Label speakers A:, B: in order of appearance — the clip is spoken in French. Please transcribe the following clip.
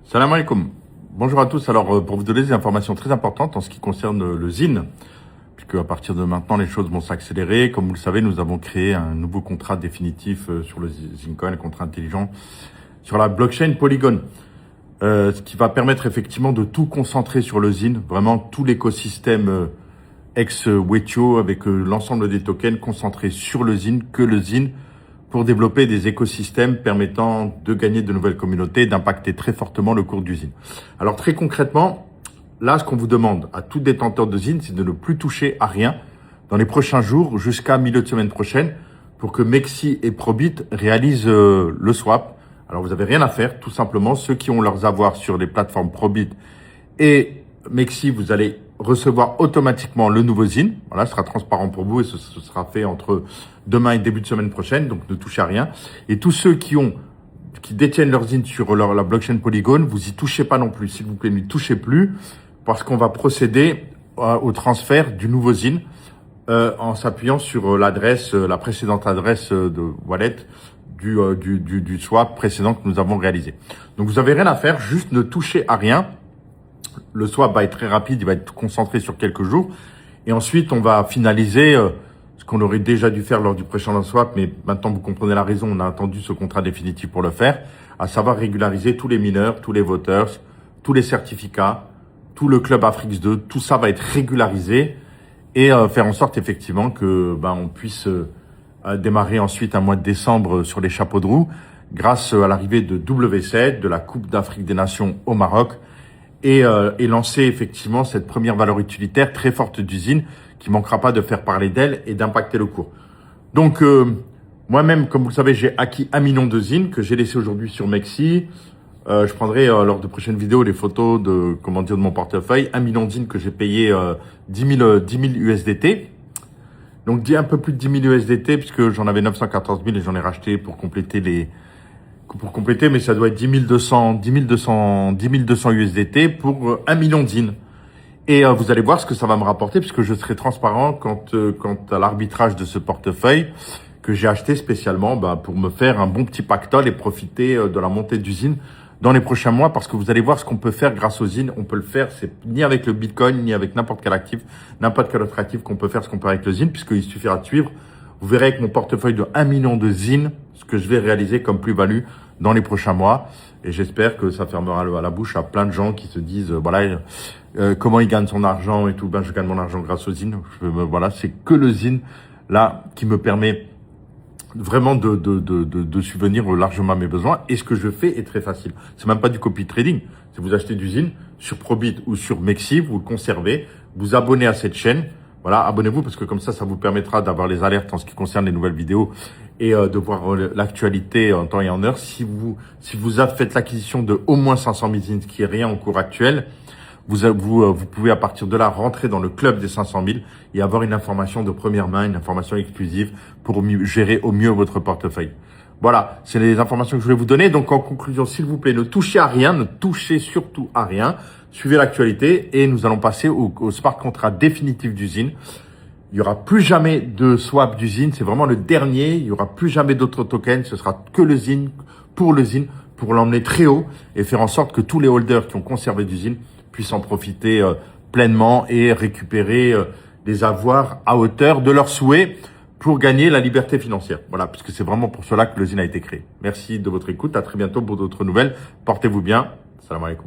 A: Salam alaikum. Bonjour à tous. Alors, pour vous donner des informations très importantes en ce qui concerne le ZIN, puisque à partir de maintenant, les choses vont s'accélérer. Comme vous le savez, nous avons créé un nouveau contrat définitif sur le ZINcoin, un contrat intelligent sur la blockchain Polygon, ce qui va permettre effectivement de tout concentrer sur le ZIN, vraiment tout l'écosystème ex-Wetio avec l'ensemble des tokens concentrés sur le ZIN, que le ZIN, pour développer des écosystèmes permettant de gagner de nouvelles communautés, d'impacter très fortement le cours du ZIN. Alors très concrètement, là, ce qu'on vous demande à tout détenteur de ZIN, c'est de ne plus toucher à rien dans les prochains jours jusqu'à milieu de semaine prochaine pour que Mexi et Probit réalisent le swap. Alors vous n'avez rien à faire, tout simplement, ceux qui ont leurs avoirs sur les plateformes Probit et Mexi, vous allez recevoir automatiquement le nouveau ZIN. Voilà, ce sera transparent pour vous et ce sera fait entre demain et début de semaine prochaine, donc ne touchez à rien. Et tous ceux qui détiennent leur ZIN sur la blockchain Polygon, vous y touchez pas non plus. S'il vous plaît, n'y touchez plus parce qu'on va procéder au transfert du nouveau ZIN en s'appuyant sur l'adresse, la précédente adresse de wallet du swap précédent que nous avons réalisé. Donc vous avez rien à faire, juste ne touchez à rien. Le swap va être très rapide, il va être concentré sur quelques jours. Et ensuite, on va finaliser ce qu'on aurait déjà dû faire lors du précédent swap. Mais maintenant, vous comprenez la raison, on a attendu ce contrat définitif pour le faire. À savoir régulariser tous les mineurs, tous les voters, tous les certificats, tout le club Afrique 2. Tout ça va être régularisé et faire en sorte effectivement que on puisse démarrer ensuite un mois de décembre sur les chapeaux de roue grâce à l'arrivée de W7, de la Coupe d'Afrique des Nations au Maroc. Et lancer effectivement cette première valeur utilitaire très forte d'usine qui manquera pas de faire parler d'elle et d'impacter le cours. Donc moi-même, comme vous le savez, j'ai acquis 1 million de ZIN que j'ai laissé aujourd'hui sur Mexi. Je prendrai lors de prochaines vidéos les photos de mon portefeuille. 1 million de ZIN que j'ai payé 10 000 USDT. Donc un peu plus de 10 000 USDT puisque j'en avais 914 000 et j'en ai racheté pour compléter mais ça doit être 10 200 USDT pour 1 million de ZIN. Et vous allez voir ce que ça va me rapporter puisque je serai transparent quant à l'arbitrage de ce portefeuille que j'ai acheté spécialement pour me faire un bon petit pactole et profiter de la montée du ZIN dans les prochains mois parce que vous allez voir ce qu'on peut faire grâce au ZIN. On peut le faire, c'est ni avec le Bitcoin, ni avec n'importe quel autre actif qu'on peut faire ce qu'on peut avec le ZIN puisqu'il suffira de suivre. Vous verrez avec mon portefeuille de 1 million de ZIN ce que je vais réaliser comme plus-value dans les prochains mois. Et j'espère que ça fermera la bouche à plein de gens qui se disent, comment ils gagnent son argent et tout. Je gagne mon argent grâce au ZIN. C'est que le ZIN, là, qui me permet vraiment de subvenir largement à mes besoins. Et ce que je fais est très facile. C'est même pas du copy trading. C'est vous achetez du ZIN sur Probit ou sur Mexi, vous le conservez, vous abonnez à cette chaîne. Voilà, abonnez-vous parce que comme ça vous permettra d'avoir les alertes en ce qui concerne les nouvelles vidéos et de voir l'actualité en temps et en heure. Si vous faites l'acquisition de au moins 500 000 ZIN, ce qui est rien au cours actuel, vous pouvez à partir de là rentrer dans le club des 500 000 et avoir une information de première main, une information exclusive pour gérer au mieux votre portefeuille. Voilà, c'est les informations que je voulais vous donner. Donc en conclusion, s'il vous plaît, ne touchez à rien, ne touchez surtout à rien. Suivez l'actualité et nous allons passer au smart contract définitif du ZIN. Il y aura plus jamais de swap du ZIN, c'est vraiment le dernier. Il y aura plus jamais d'autres tokens, ce sera que le ZIN, pour l'emmener très haut et faire en sorte que tous les holders qui ont conservé du ZIN puissent en profiter pleinement et récupérer des avoirs à hauteur de leurs souhaits pour gagner la liberté financière. Voilà, puisque c'est vraiment pour cela que le ZIN a été créé. Merci de votre écoute, à très bientôt pour d'autres nouvelles. Portez-vous bien. Salam alaikum.